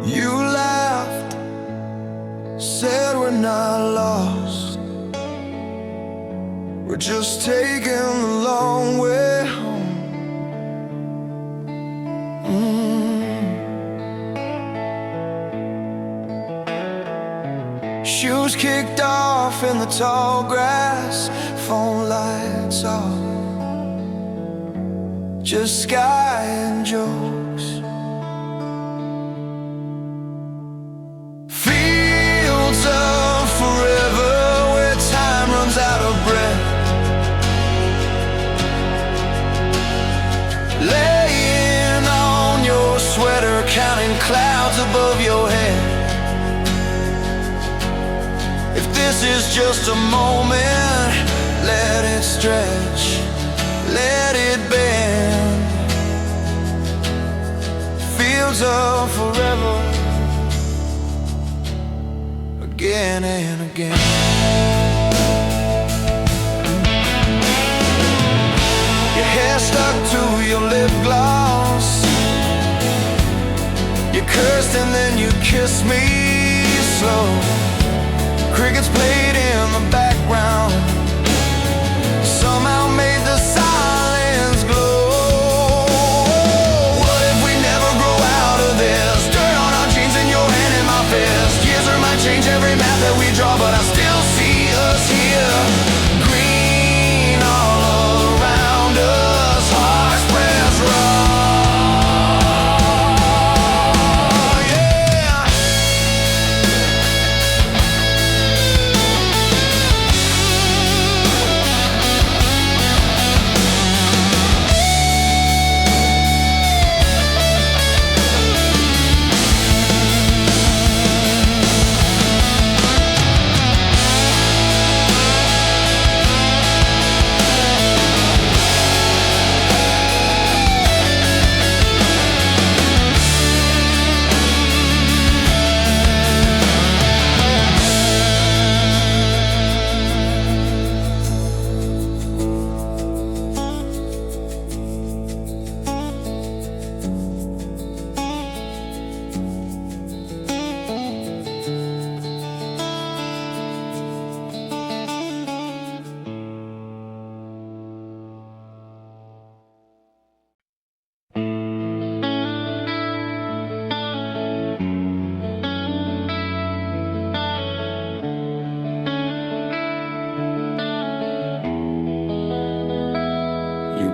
You laughed, said we're not lost, we're just taking the long way home. Shoes kicked off in the tall grass, phone lights off, just sky and jokes. Fields of forever where time runs out of breath, laying on your sweater, counting clouds above your head. If this is just a moment, let it stretch, let it bend. Fields of forever, again and again. Your hair stuck to your lip gloss, you cursed and then you kissed me slow. Crickets played in the background, somehow made the silence glow. What if we never grow out of this? Dirt on our jeans and your hand in my fist. Years might change every map that we draw, but I still see us here. Green all around us, hearts pressed raw.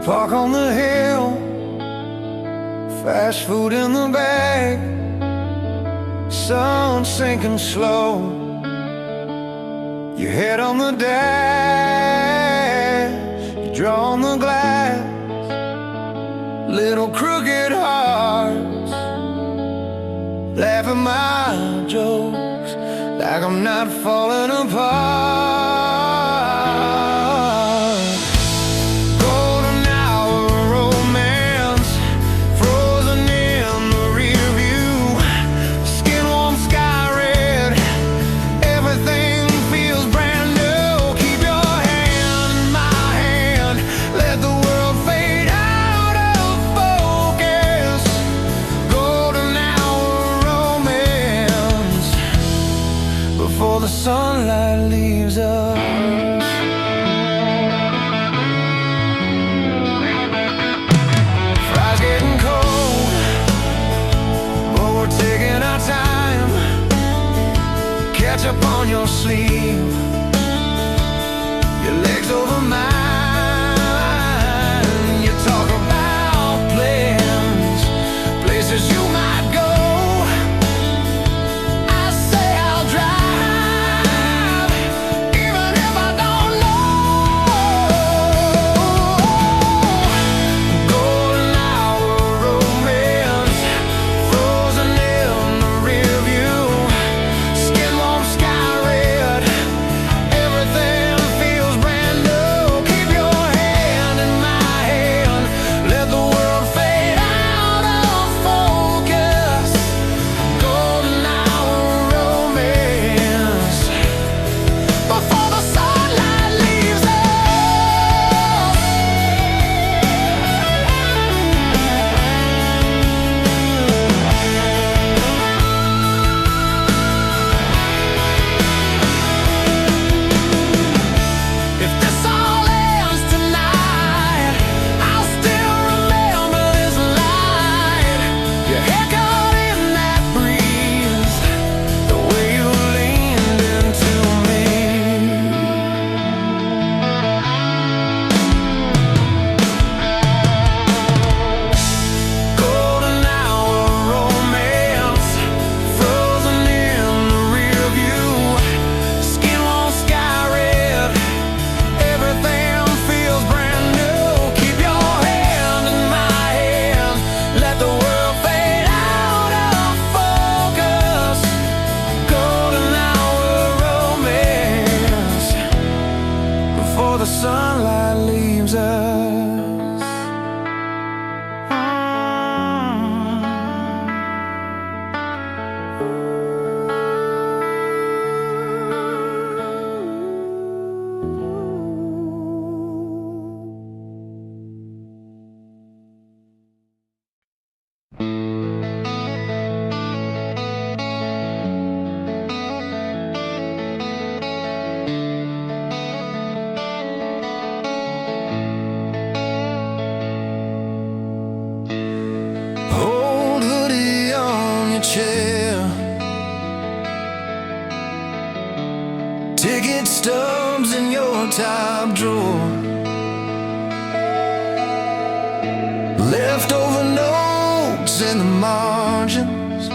Park on the hill, fast food in the bag, sun sinking slow, your head on the dash, you draw on the glass, little crooked hearts, laugh at my jokes like I'm not falling apart. Before the sunlight leaves us, fries getting cold, but we're taking our time. Catch up on your sleeve, your legs over mine. You talk about plans, places you might go. I say I'll drive, even Old hoodie on your chair, ticket stubs in your top drawer, leftover notes in the margins,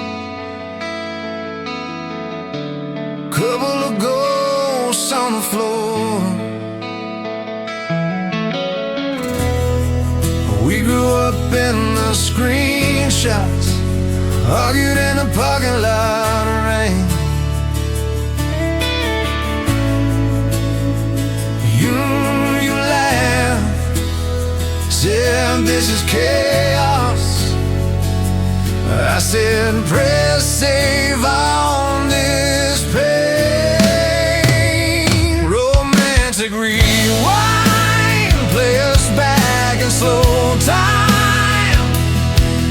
couple of ghosts on the floor. We grew up in the screenshots, argued in the parking lot of rain. You laughed, said this is chaos. I said press save on this pain. Romantic rewind, play us back in slow time.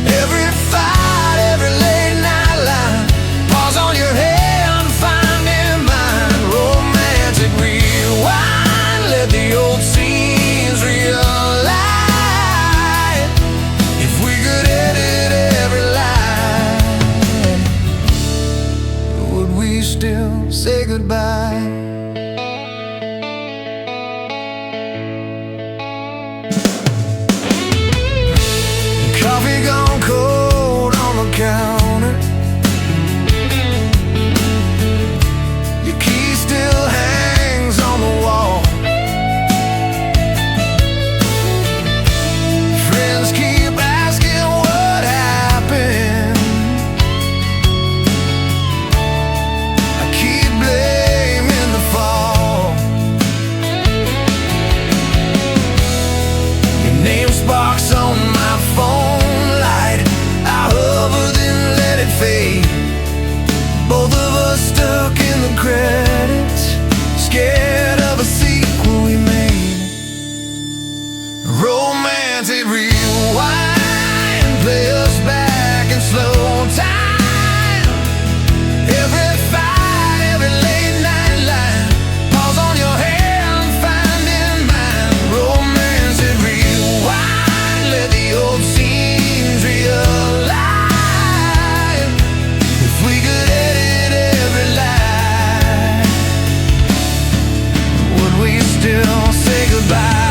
Every fight, every late night line, pause on your hand, find in mine. Romantic rewind, let the old scenes relight. If we could edit every line, would we still say goodbye? Coffee gone cold on the counter, your key still hangs on the wall. Friends keep asking what happened. I keep blaming the fall. Your name sparks on my phone light, I hover then let it fade. Both of us stuck in the credits, scared of a sequel we made. Romantic rewind, play us back in slow time. Every fight, every late night line, pause on your hand, find in mine. Romantic rewind, let the old scenes relive. If we could edit every line, would we still say goodbye?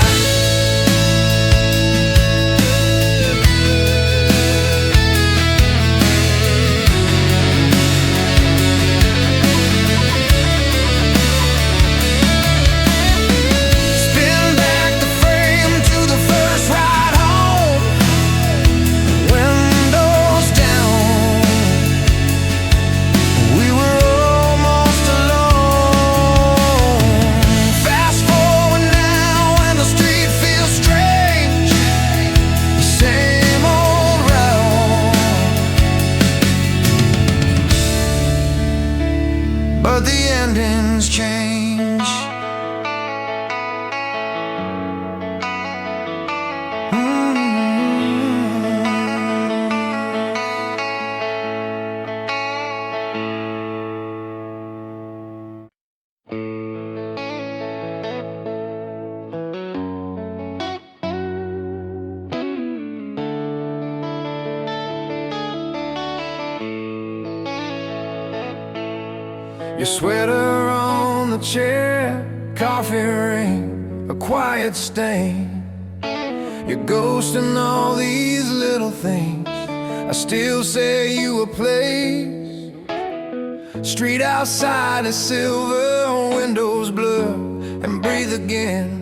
Spin back the frame to the first ride home, windows down. We were almost alone. Fast forward now and the street feels strange, the same old route, but the endings change. Your sweater on the chair, coffee ring, a quiet stain. Your ghost and all these little things, I still say you a place. Street outside is silver, windows blur and breathe again.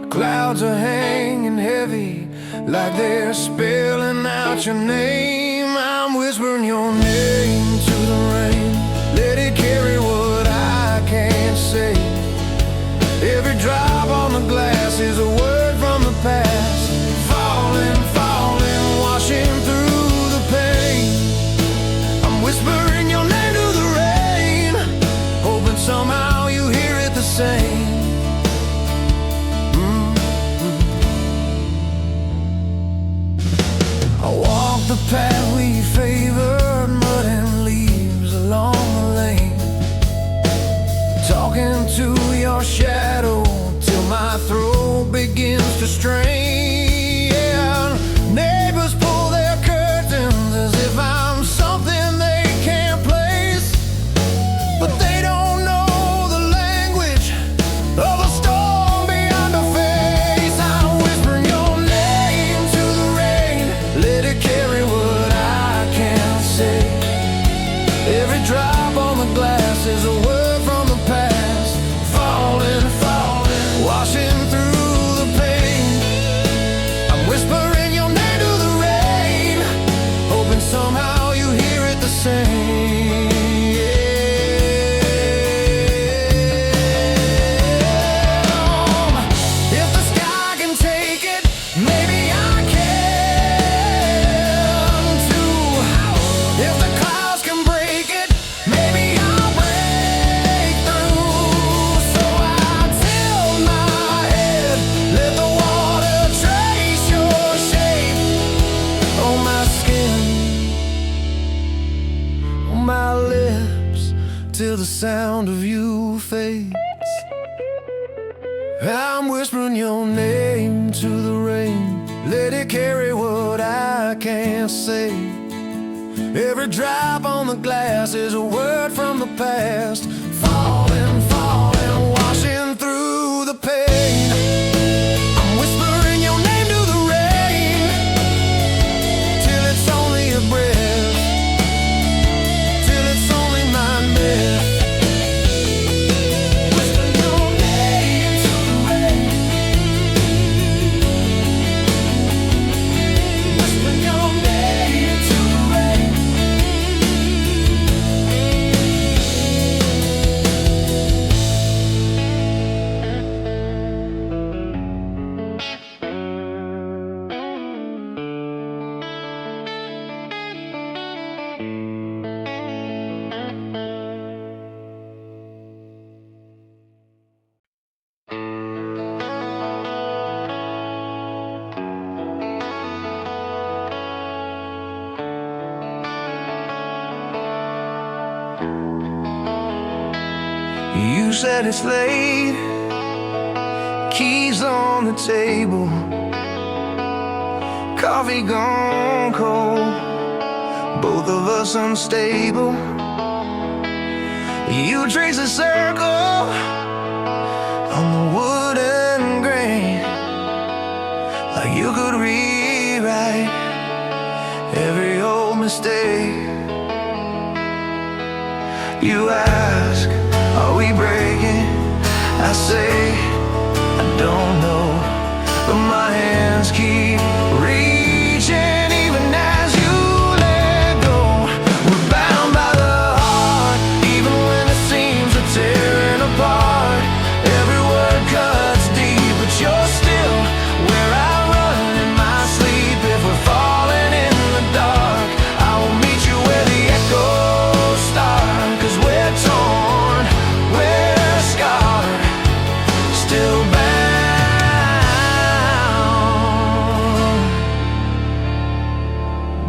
Clouds are hanging heavy, like they're spelling out your name. I'm whispering your name to the rain, let it carry what I can't say. Every drop on the glass is a word from the past, falling, falling, washing through the pain. I'm whispering your name to the rain, hoping somehow you hear it the same. I walk the path we favored, mud and leaves along the lane. Talking to your shadow till my throat begins to strain. Neighbors pull their curtains as if I'm something they can't place, but they don't know the language of a storm beyond a face. I'm whispering your name to the rain, let it carry what I can't say. Every drop on the glass is a word from the past, falling, falling, washing through the pain. I'm whispering your name to the rain, hoping somehow you hear it the same. If the sky can take it, maybe I can too. If the clouds can break it, maybe I'll break through. So I tilt my head, let the water trace your shape on my skin, on my lips, till the sound of you fades. I'm whispering your name to the rain, let it carry what I can't say. Every drop on the glass is a word from the past, falling, falling, washing through the pain. I'm whispering your name to the rain, till it's only a breath, till it's only my myth. Whispering your name to the rain, whispering your name to the rain. You said it's late, keys on the table, coffee gone cold, both of us unstable. You trace a circle on the wood and grain, like you could rewrite every old mistake. You ask, are we breaking? I say, I don't know, but my hands keep reaching even as you let go. We're bound by the heart, even when it seems we're tearing apart. Every word cuts deep, but you're still where I run in my sleep. If we're falling in the dark, I will meet you where the echoes start. 'Cause we're torn, we're scarred, still bound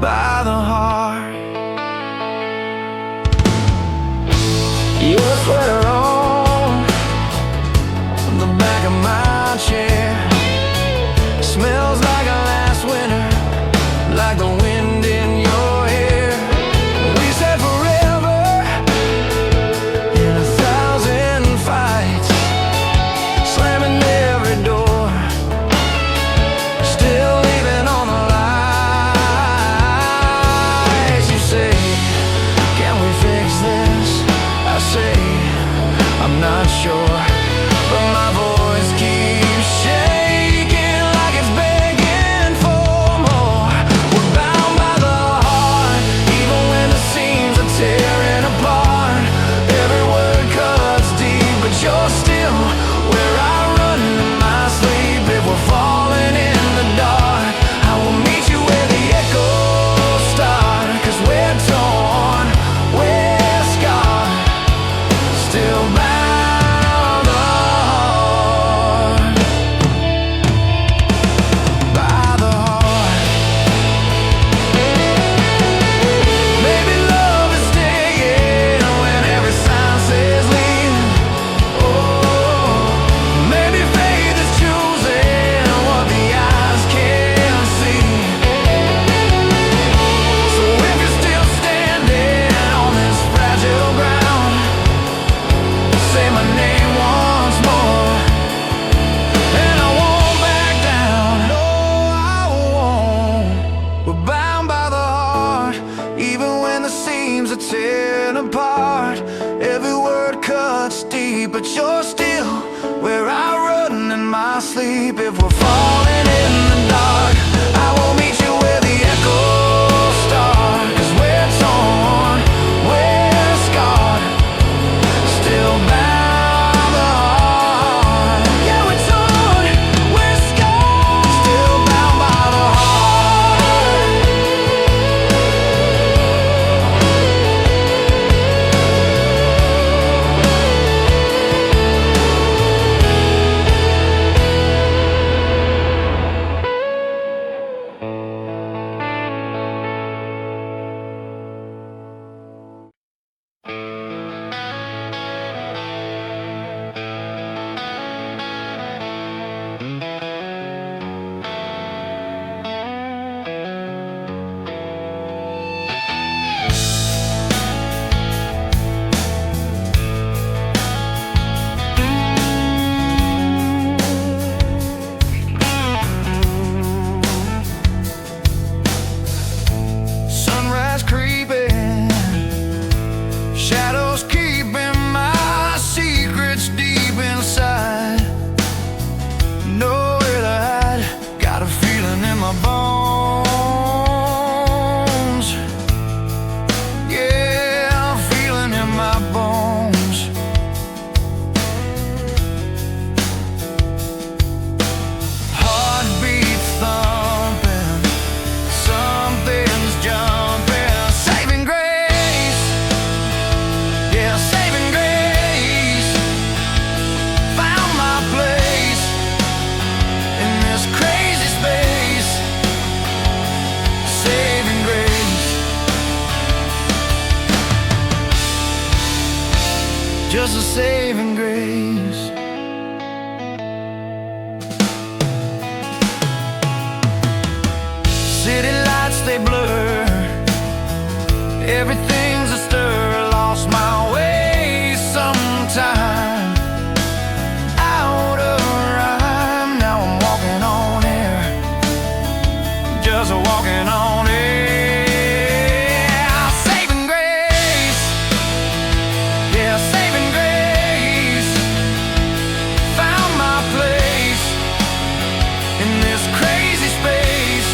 by the heart. Your sweater on the back of my chair smells like a last winter, like the wind in your hair. We said forever in 1,000 fights, slamming every door, still leaving on the lights. You say, can we fix this? I say, but you're still where I run in my sleep. If we're falling in the dark, I will meet you where the echoes start. 'Cause we're torn, we're scarred, still bound the heart. Yeah, we're torn, we're scarred, still bound by the heart. Sunrise creeping, shadows keeping my secrets deep inside. Nowhere to hide, got a feeling in my bones. Yeah, a feeling in my bones. Heartbeat thumping, something's jumping. Saving grace, yeah, saving grace. Found my place in this crazy space. Saving grace, just a saving grace. City lights, they blur, everything's a stir. Lost my way sometime, out of rhyme. Now I'm walking on air, just walking on air. Saving grace, yeah, saving grace. Found my place in this crazy space.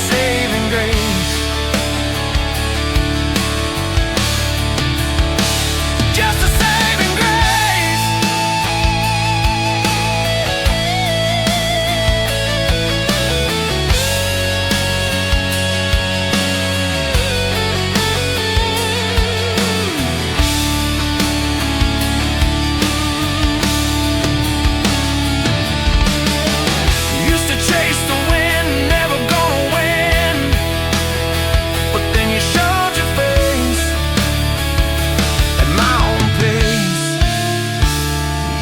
Saving grace, just a saving grace. Used to chase the wind, never gonna win. But then you showed your face at my own pace.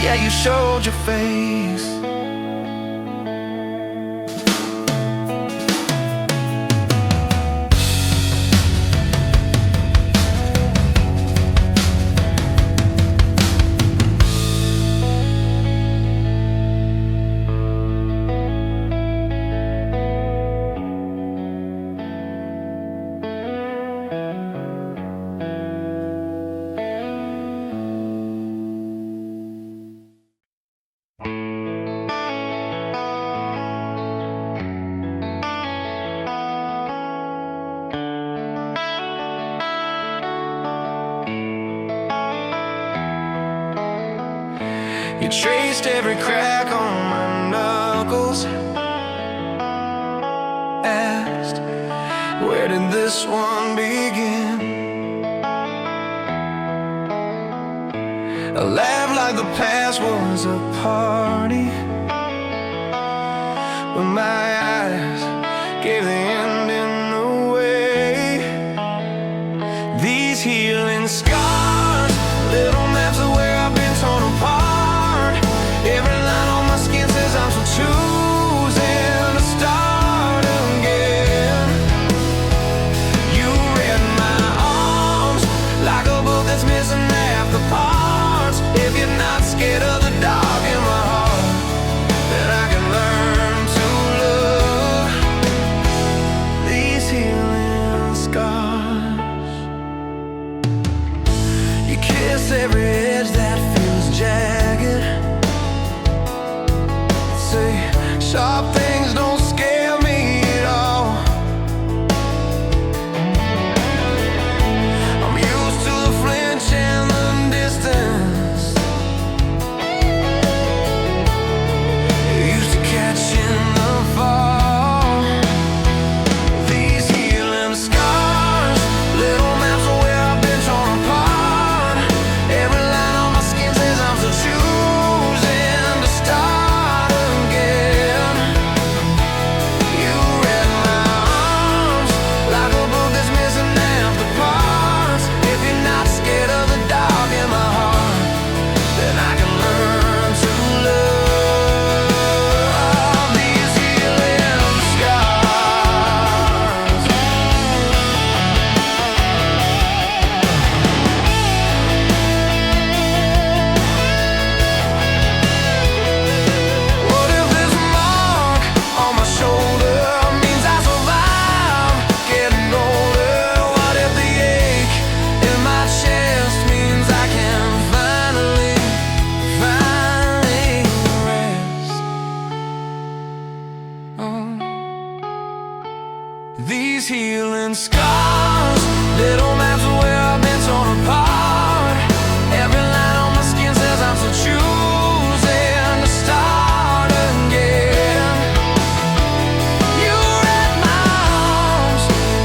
Yeah, you showed your face. You traced every crack on my knuckles. Asked, where did this one begin? I laughed like the past was a party, but my eyes gave the ending away. These healing scars, little maps of where I've been torn apart. Every line on my skin says I'm still choosing to start again. You read my arms like a book that's missing half the parts. If you're not scared of the dark in my heart, then I can learn to love. These healing scars, little maps of where I've been torn apart. Every line on my skin says I'm still choosing to start again. You read my arms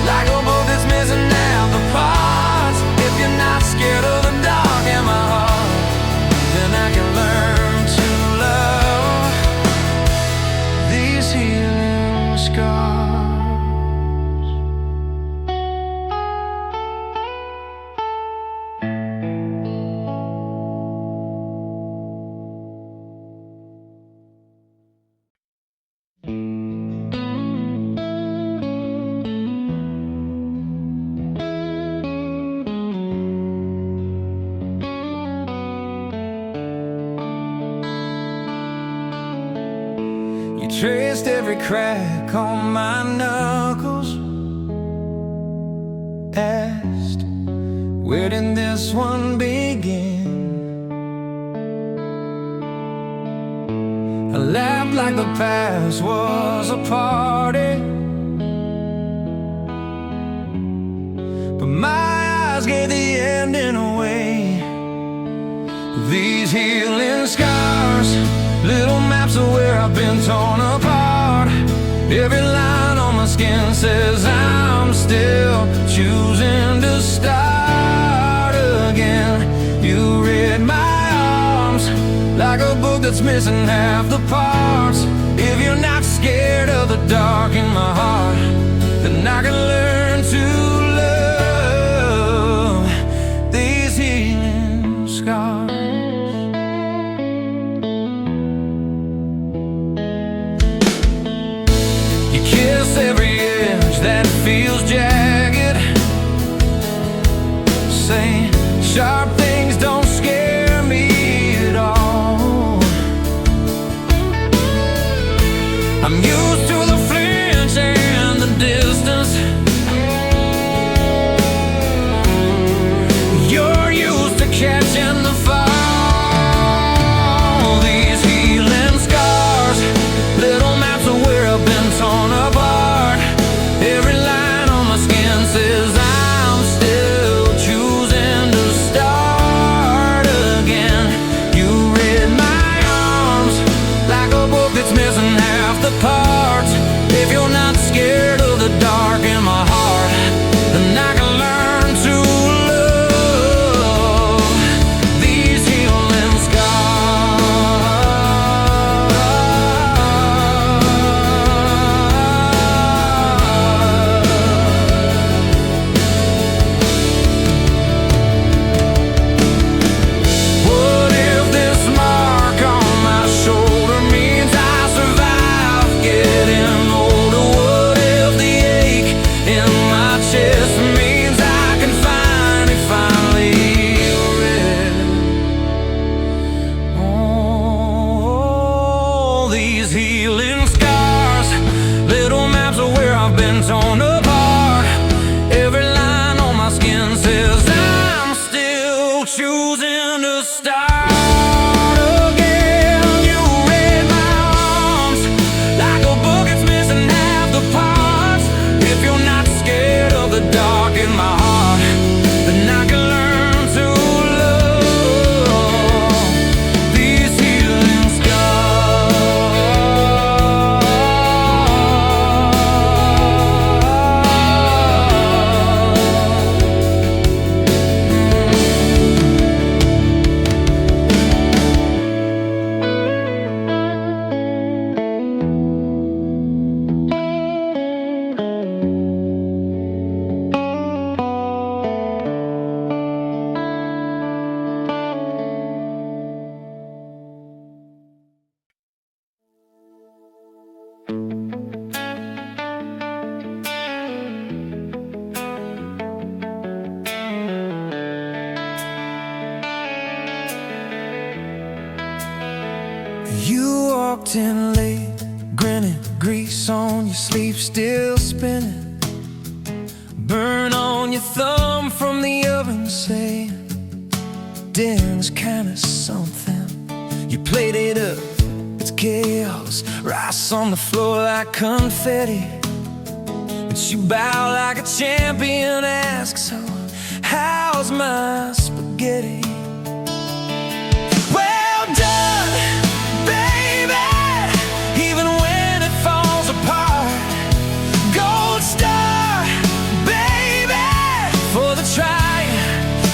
like a book that's missing half the parts. If you're not scared of the dark in my heart, then I can learn to love these healing scars. Traced every crack on my knuckles, asked, where did this one begin? I laughed like the past was a party, but my eyes gave the ending away. These healing scars, little maps of where I've been torn apart. Every line on my skin says I'm still choosing to start again. You read my arms like a book that's missing half the parts. If you're not scared of the dark in my heart, then I can learn to love these healing scars. Every edge that feels jagged, say sharp things don't scare me at all. I'm used to the flinch and the distance. You're used to catching the fall. These healing scars, little maps of where I've been torn apart. Every line on my skin says I'm still choosing to start again. You read my arms like a book that's missing half the parts. If you're not scared of the dark in my heart, then I can learn to love these healing torn apart. Every line on my skin says I'm still choosing to start again. You read my arms like a book that's missing half the parts. If you're not scared of the dark in my heart, then I can learn to love these healing You walked in late, grinning, grease on your sleeve still spinning, burn on your thumb from the oven saying dinner's kinda something. You played it up, it's chaos, rice on the floor like confetti. But you bow like a champion, ask, so how's my spaghetti? Well done, baby, even when it falls apart. Gold star, baby, for the trying,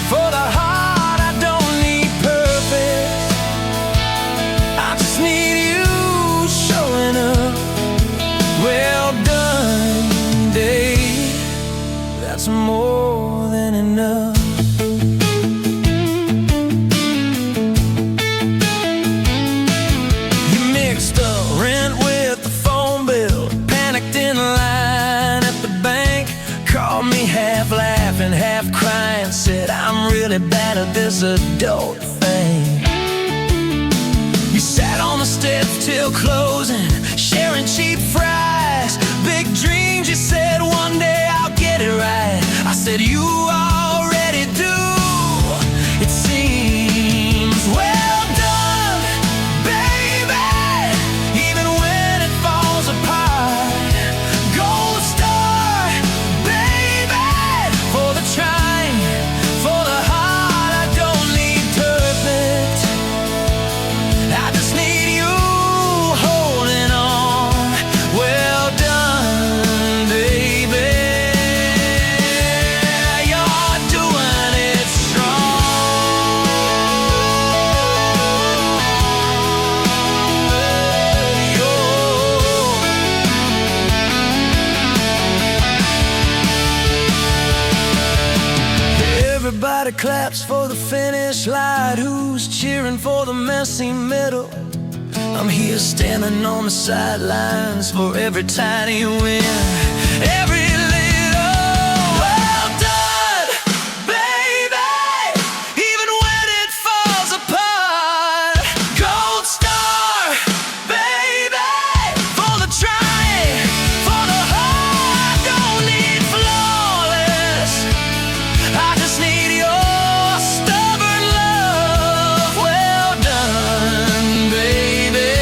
for the heart. I don't need perfect, I just need you showing up. Well done, Dave, that's more than enough. You mixed up rent with the phone bill, panicked in line at the bank, called me half laughing, half crying, said I'm really bad at this adult thing. You sat on the steps till closing, sharing cheap fries, big dreams. You said one day I'll get it right. I said you already do, it seems. Well done, baby, even when it falls apart. Gold star, baby, for the trying, for the heart. I don't need perfect, I just need you holding on. Well done, baby, you're doing it strong. Everybody claps for the finish line. Who's cheering for the messy middle? I'm here standing on the sidelines for every tiny win, every little. Well done, baby, even when it falls apart. Gold star, baby, for the trying, for the heart. Don't need flawless, I just need your stubborn love. Well done, baby,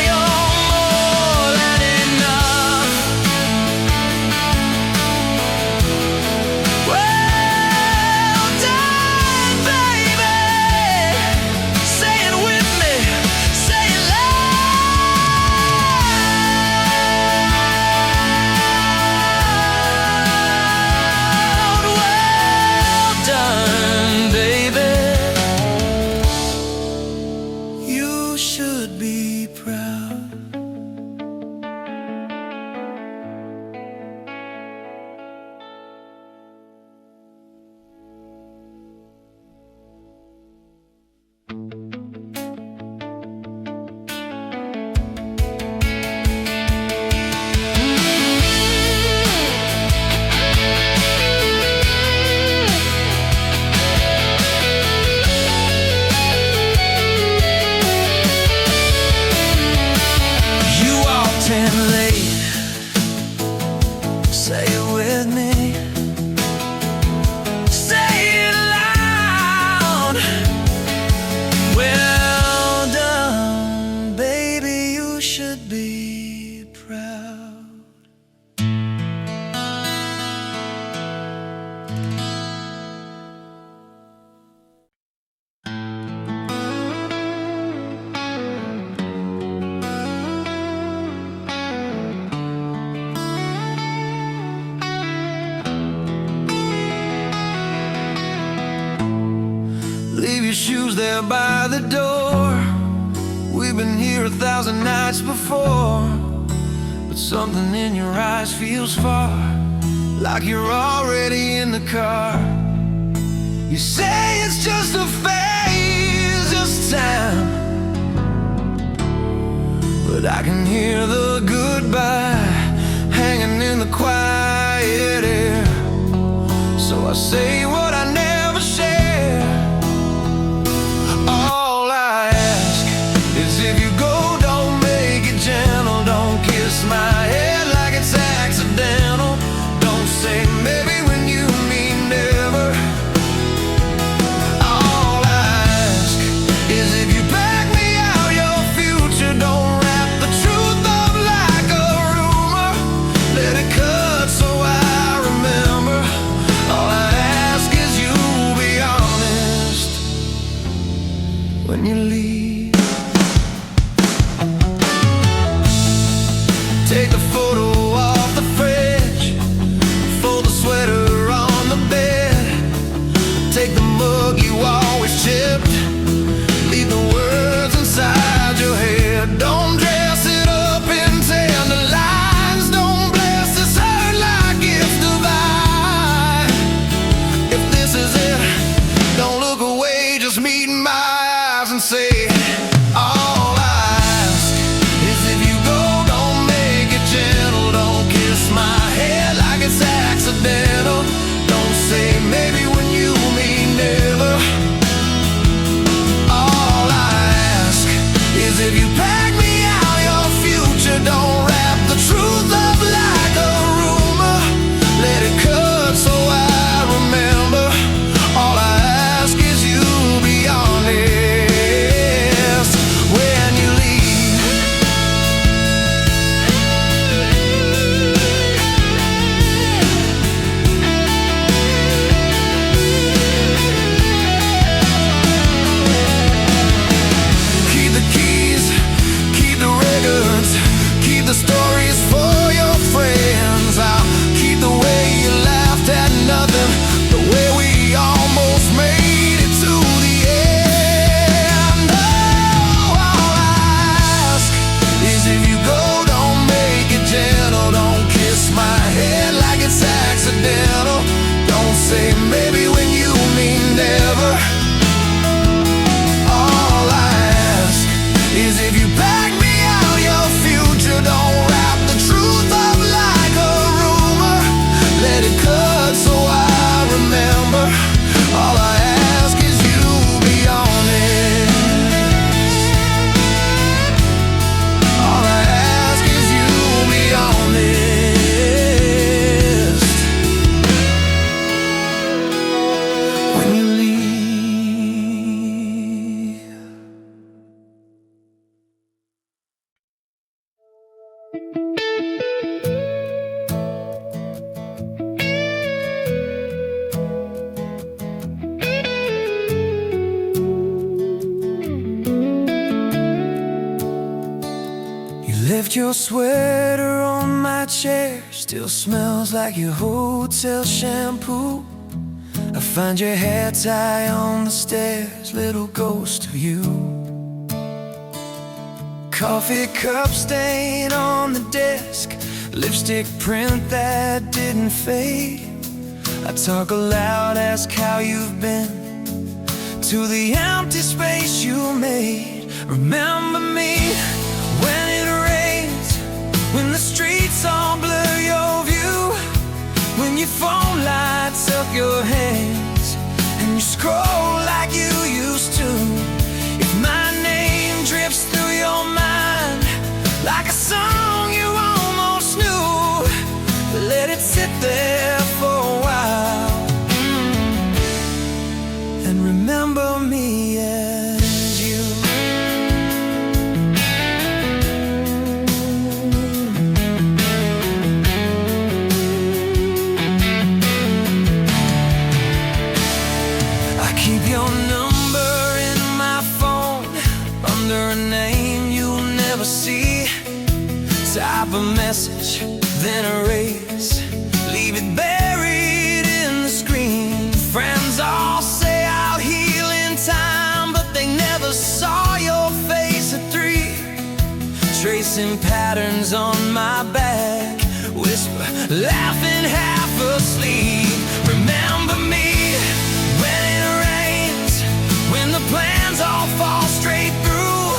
you're more than enough. Well done, baby, say it with me, say it loud. Well done, baby, you should be proud. You walked in late, say it with me, say it loud. Well done, baby, you should be proud. Leave your shoes there by the door. We've been here 1,000 nights before, but something in your eyes feels far, like you're already in the car. You say it's just a phase, just time, but I can hear the goodbye hanging in the quiet air. So I say what I never share. All I ask is if you go, don't make it gentle. Don't kiss my head like it's accidental. Don't say maybe when you mean never. All I ask is if you back me out your future. Don't wrap the truth up like a Take the photo off the fridge, fold the sweater on the bed. Take the mug you always chipped, leave the words inside your head. Don't dress it up in tender lines, don't bless this hurt like it's divine. If this is it, don't look away, just meet my eyes and say, all I ask is if you go, don't make it gentle. Don't kiss my head like it's accidental. Don't say maybe when you mean never. All I ask is if you pack me out your future, don't wrap the truth up like a rumor. Let it cut so I remember. All I ask is you be honest when you leave. Keep the keys, keep the records, keep the stories for your friends. I'll keep the way you laughed at nothing, the way we almost made it to the end. Oh, all I ask is if you go, don't make it gentle. Don't kiss my head like it's accidental. Don't say maybe when you mean never. All I ask is if you pack me out your future, don't wrap the truth up like a rumor. Let it cut so I remember. All I ask is you be honest. All I ask is you be honest when you leave. You left your sweater on my chair, still smells like your hotel shampoo. I find your hair tie on the stairs, little ghost of you. Coffee cup stain on the desk, lipstick print that didn't fade. I talk aloud, ask how you've been, to the empty space you made. Remember me when it rains, when the streets all blur your view, when your phone lights up your hands and you scroll like you used to. If my name drifts through your mind like a song you almost knew, let it sit there for a while and remember me as you. I keep your number in my phone under a name you'll never see. Type a message, then erase, leave it buried in the screen. Friends all say I'll heal in time, but they never saw your face at 3. Tracing patterns on my back, whisper, laughing half asleep. Remember me when it rains, when the plans all fall straight through,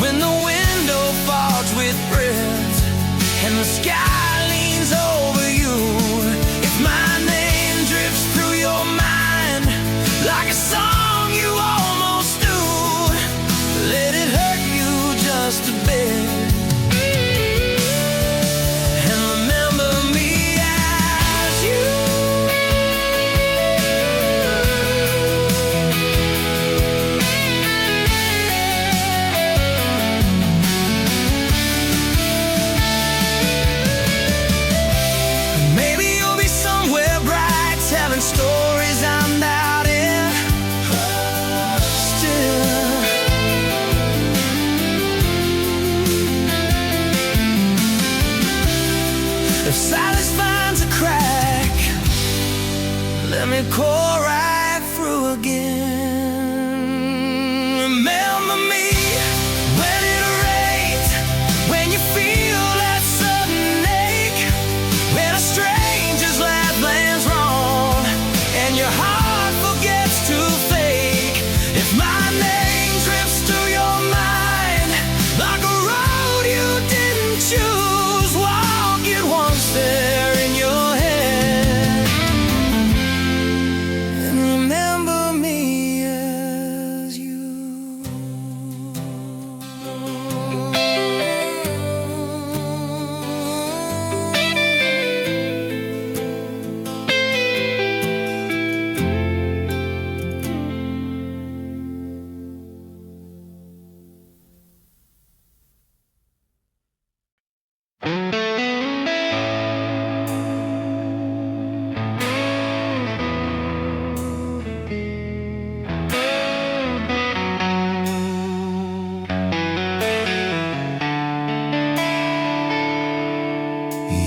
when the window fogs with breath and the sky leans over you. If my name drifts through your mind like a song you almost knew, let it hurt you just a bit and remember me as you. If silence finds a crack, let me call right through again. Remember me when it rains, when you feel that sudden ache, when a stranger's laugh lands wrong and your heart forgets to fake. If my name drifts through your mind like a road you didn't choose, walk it once there in your head and remember me as you.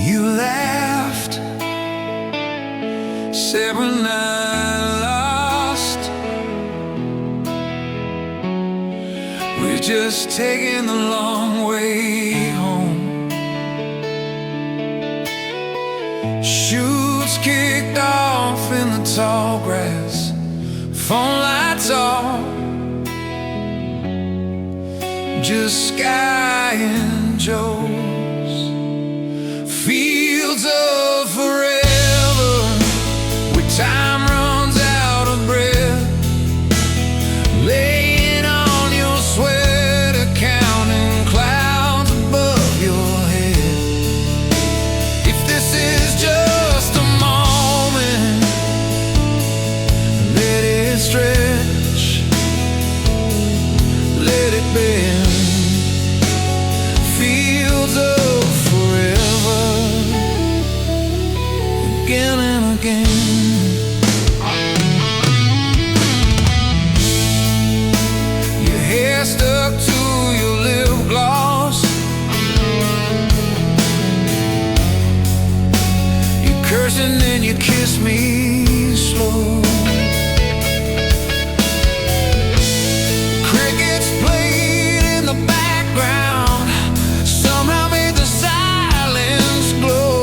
You laughed, said when I lost, we're just taking the long way home. Shoots kicked off in the tall grass, phone lights off, just Sky and Joe's. Fields of forever, where time runs out of breath, laying on your sweater, counting clouds above your head. If this is just a moment, let it stretch, let it bend. Fields of again and again. Your hair stuck to your lip gloss, you cursing and you kiss me slow. Crickets played in the background, somehow made the silence glow.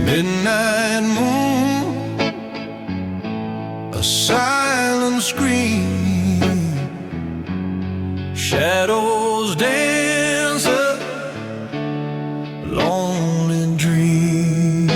Midnight moon, a silent scream, shadows dance a lonely dream.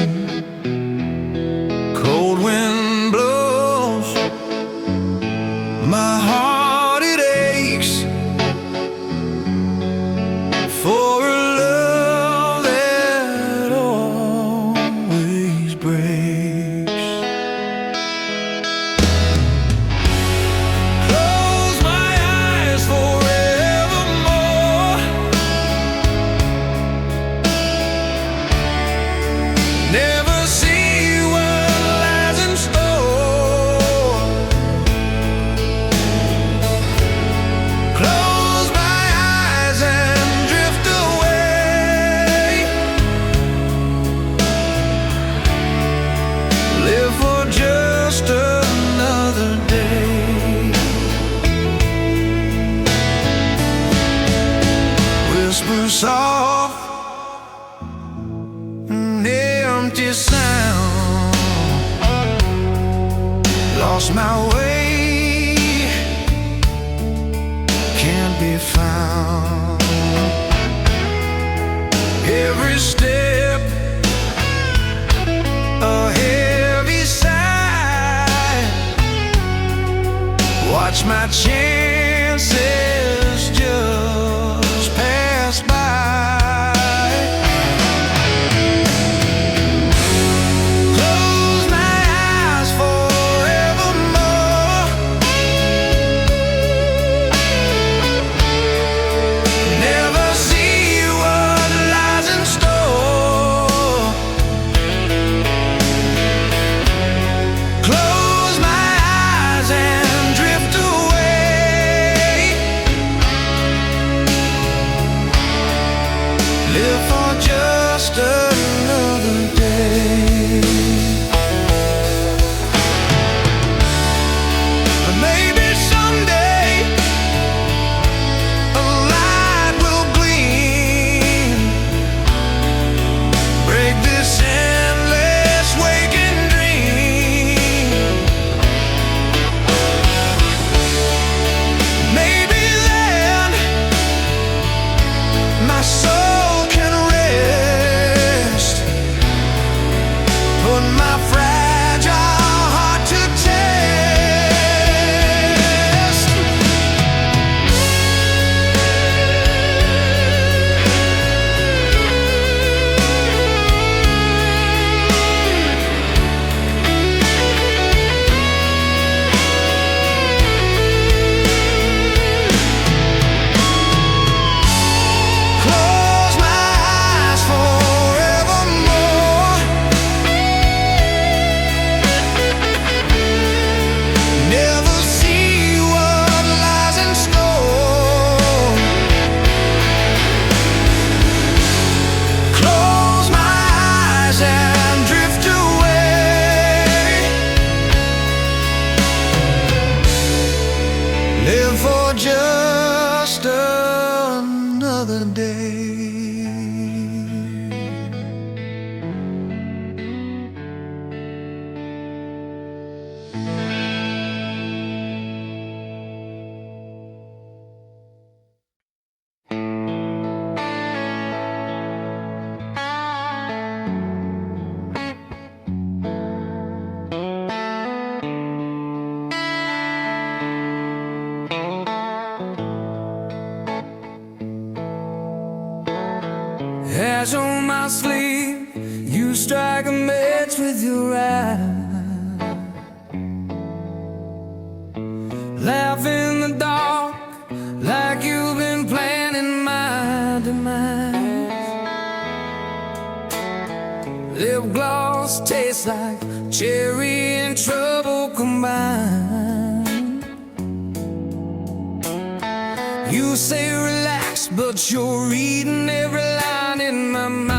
lost my way, can't be found. Every step a heavy sigh, watch my chances just pass by. Close my eyes forevermore, never see what lies in store. Close my eyes and drift away, live for just another day. Maybe someday a light will gleam, break this endless waking dream. Maybe then my soul can rest, put my fragile heart to test. Close my eyes forevermore, never see what lies in store. Close my eyes and drift away, live for just another day. As on my sleeve, you strike a match with your eyes, laugh in the dark like you've been planning my demise. Lip gloss tastes like cherry and trouble combined. You say relax, but you're reading every line in my mind.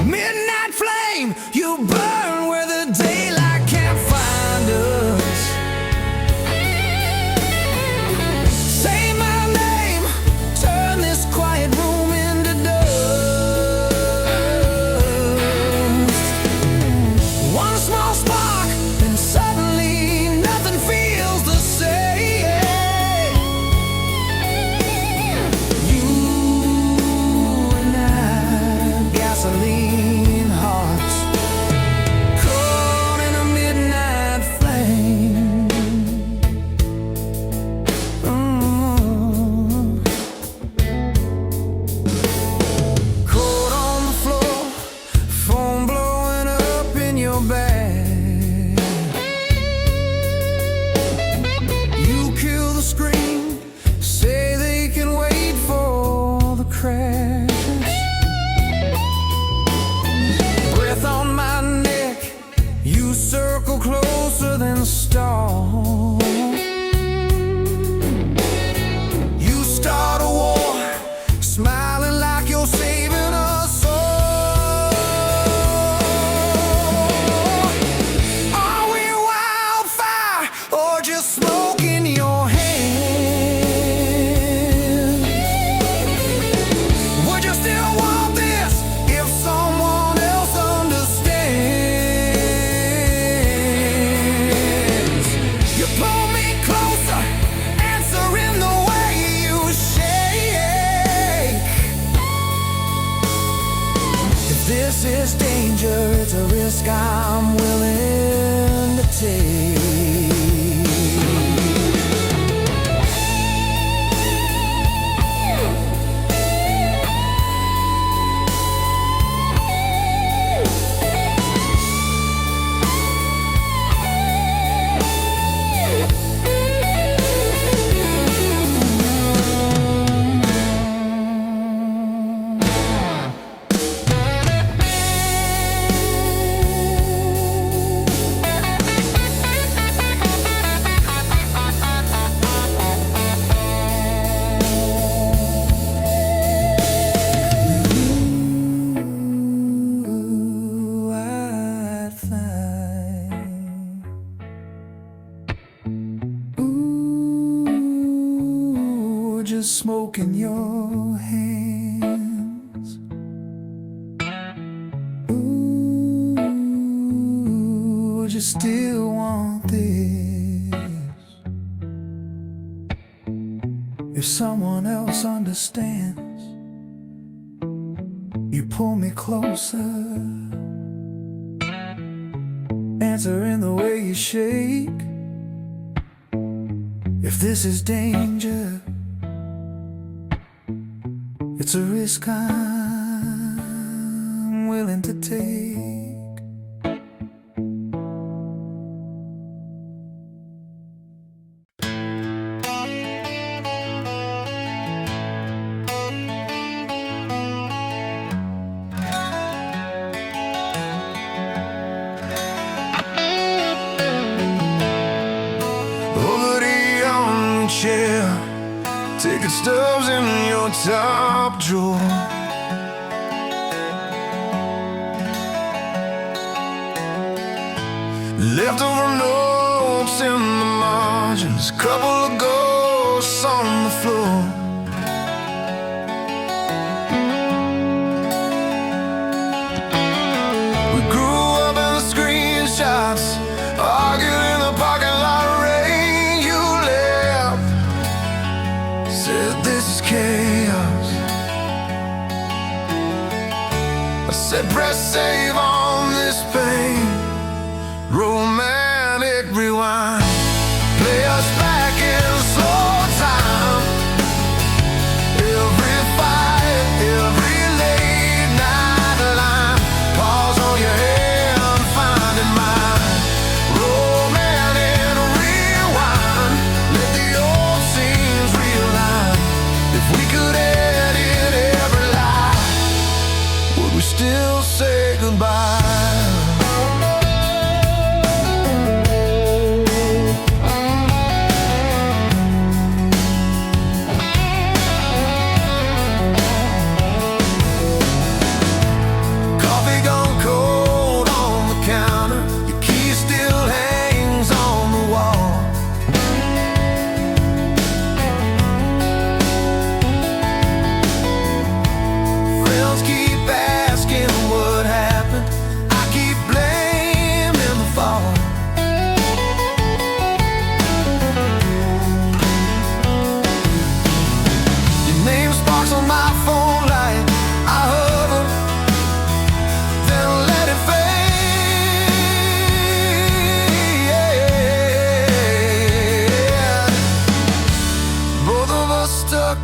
Midnight flame, you burn where the daylight can't find us. Say my name, turn this quiet room into dust. One small spark, and suddenly nothing feels the same. You and I, gasoline hearts, caught in a midnight flame. Cold on the floor, foam blowing up in your bag. You kill the screen, say they can wait for the crash. Breath on my neck, you circle closer than stars. You start a war, smiling like you're saving us all. Are we wildfire or just smoke in your hand? Would you still want this if someone else understands? This is danger, it's a risk I'm willing to take. Just smoke in your hands. Ooh, would you still want this? If someone else understands, you pull me closer, answering the way you shake. If this is danger, it's a risk I'm willing to take. Over the young chair, ticket stubs in your top drawer. Leftover notes in the margins, couple of ghosts on the floor. We grew up in the screenshots, argued in the parking lot rain. You left, said this is chaos. I said press save on this pain. Romantic rewind, play us back in slow time. Every fight, every late night line, pause on your hand, finding mine. Romantic rewind, let the old scenes realign. If we could edit every lie, would we still say goodbye?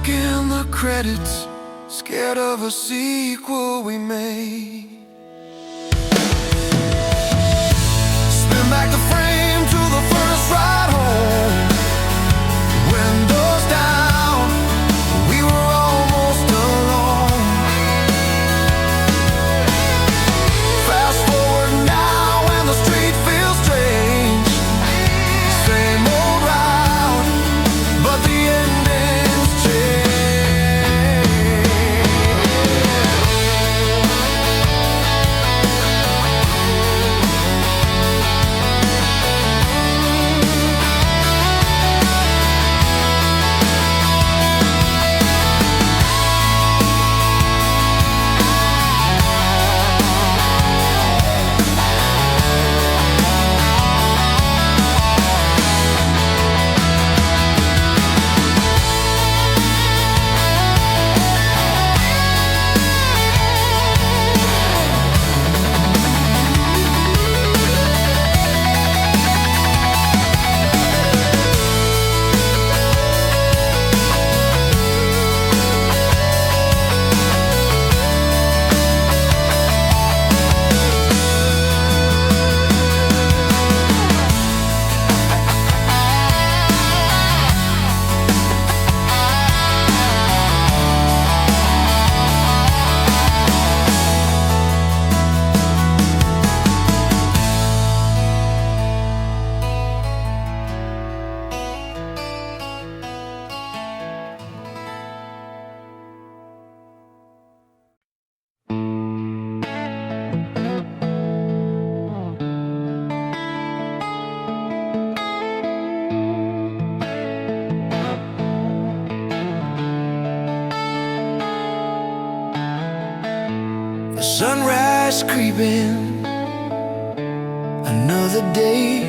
In the credits, scared of a sequel we made. Spin back the frame to the first ride home. Windows down, we were almost alone. Fast forward now and the street feels strange. Same old route, but the ending's changed. Sunrise creeping, another day.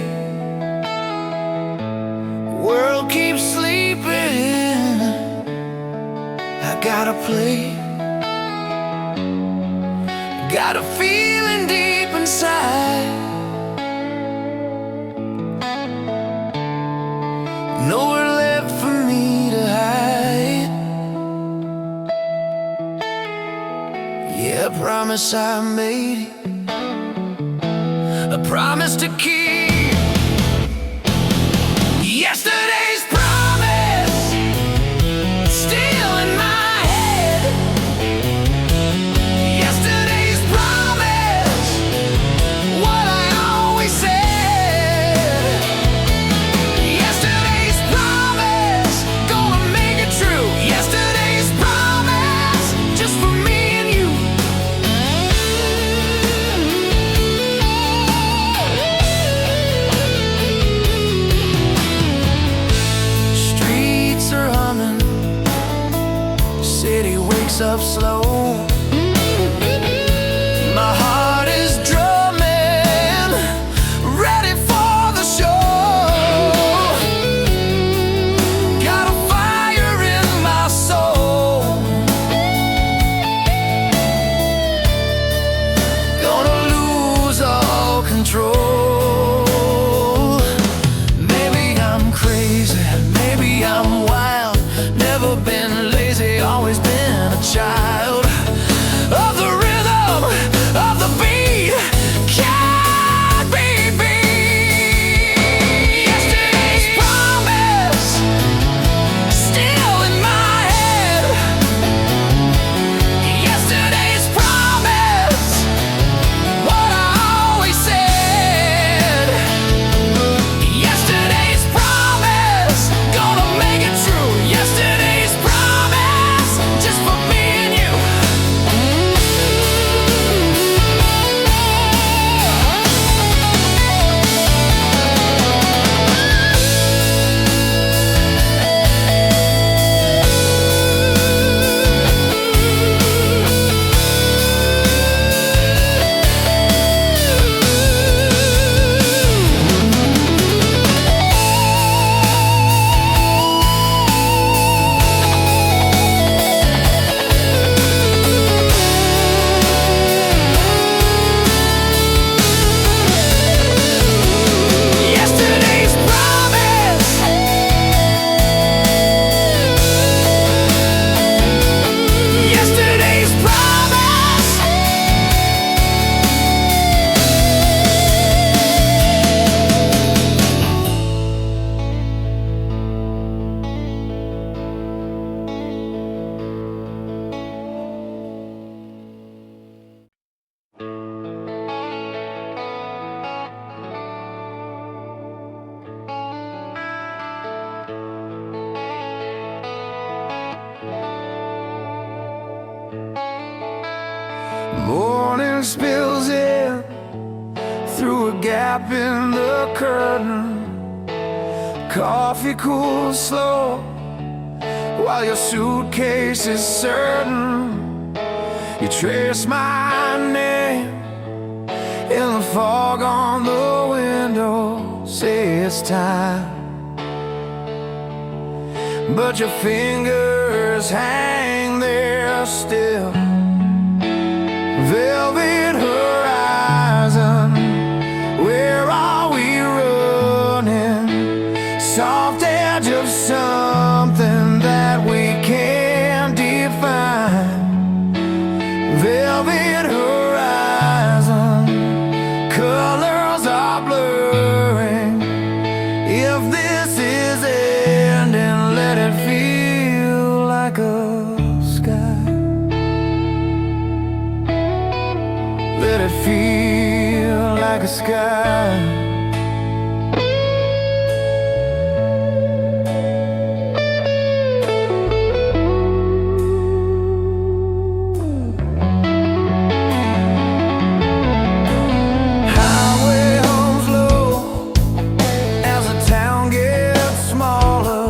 World keeps sleeping, I gotta play. Got a feeling deep inside, nowhere left for me to hide. Yeah, I promise I made it, a promise to keep. Yesterday's promise still in my head. Yesterday's promise, what I always said. Yesterday's promise, gonna make it true. Yesterday's promise, just for me and you. Streets are humming, city wakes up slow. My heart is drumming, ready for the show. Got a fire in my soul, gonna lose all control. Maybe I'm crazy, maybe I'm wild. Never been lazy, always been a child of the rhythm, of the beat. Can't be beat. Yesterday's promise still in my head. Yesterday's promise, what I always said. Yesterday's promise, gonna make it true. Yesterday's promise, just for me and you. Yesterday's promise, yesterday's promise. Morning spills in through a gap in the curtain. Coffee cools slow while your suitcase is certain. You trace my name in the fog on the window. Say it's time, but your fingers hang there still. Velvet horizon, where are we running? Soft edge of something that we can't define. Velvet horizon, colors are blurring. If this is ending, let it feel like a sky. Let it feel like a sky. Highway hums low as the town gets smaller.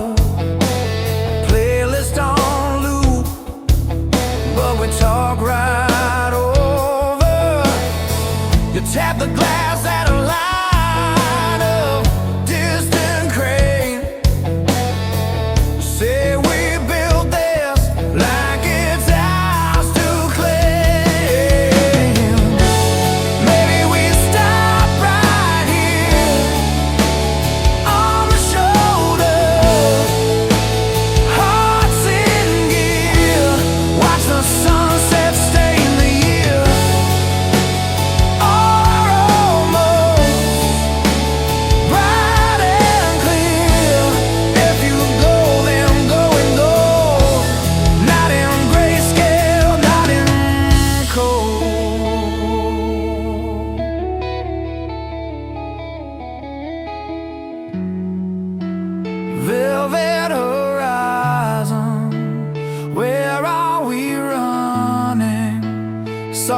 Playlist on loop, but we talk right over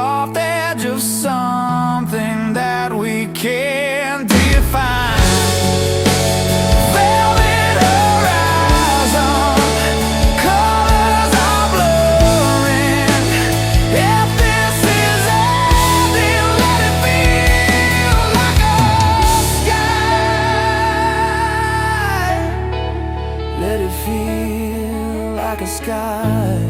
soft edge of something that we can't define. Velvet horizon, colors are blurring. If this is ending, let it feel like a sky. Let it feel like a sky.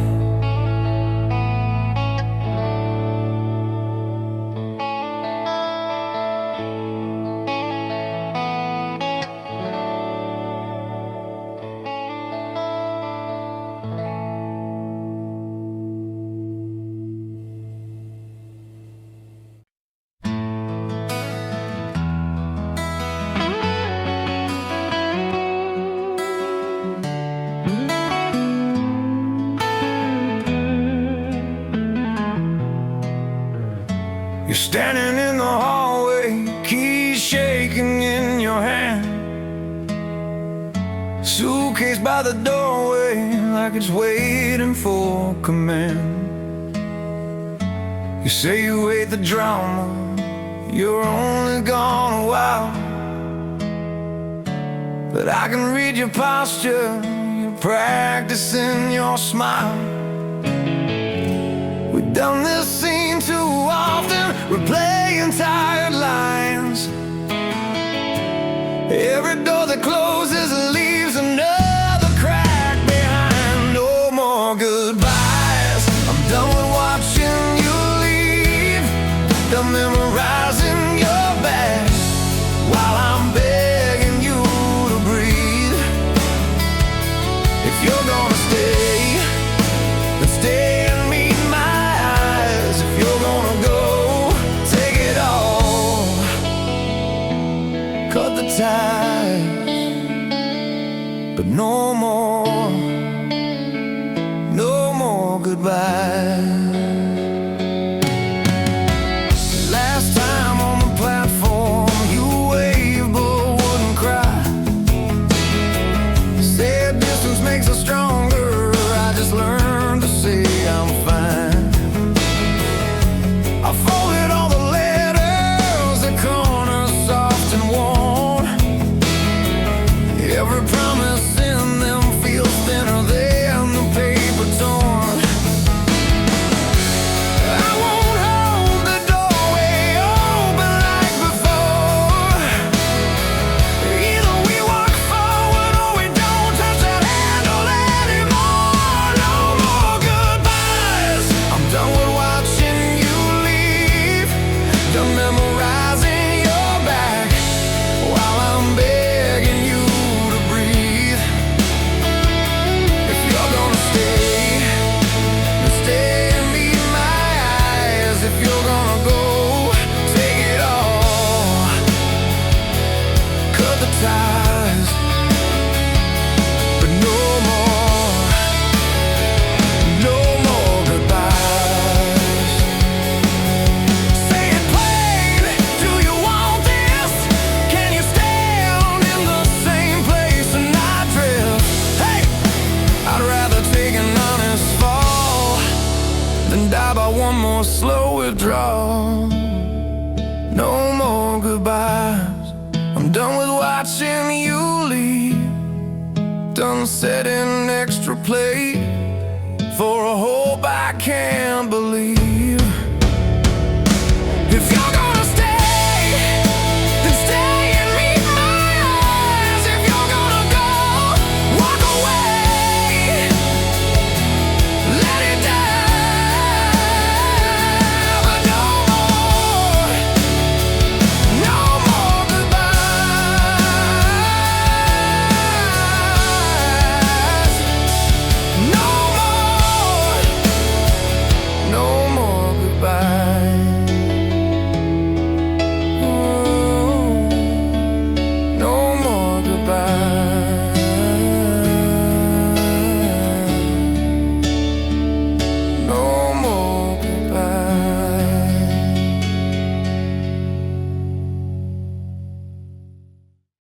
You're standing in the hallway, keys shaking in your hand, suitcase by the doorway like it's waiting for command. You say you hate the drama, you're only gone a while, but I can read your posture, you're practicing your smile. We've done this scene too often, we're playing tired lines. Every door that closes leaves another crack behind. No more goodbyes, I'm done with watching you leave, done memorizing your back while I'm begging you to breathe. If you're gonna stay, then stay and meet my eyes. If you're gonna go, take it all, cut the ties, but no more, no more goodbyes. Last time on the platform, you waved but wouldn't cry. Said distance makes us stronger, I just learned to say I'm fine. I folded all the letters, the corners soft and worn. Every promise in them feels thinner than the paper torn. I won't hold the doorway open like before. Either we walk forward or we don't touch that handle anymore. No more goodbyes, I'm done with watching you leave, done memorizing your back while I'm begging you to breathe. If you're gonna stay, then stay and meet my eyes. If you're gonna go, take it all, cut the ties, but no more, no more goodbyes. Say it plain, do you want this? Can you stand in the same place and not drift? Hey, I'd rather take an honest fall than die by one more slow withdrawal. No more goodbyes, I'm done with watching you leave, done setting extra plate for a hope I can't believe.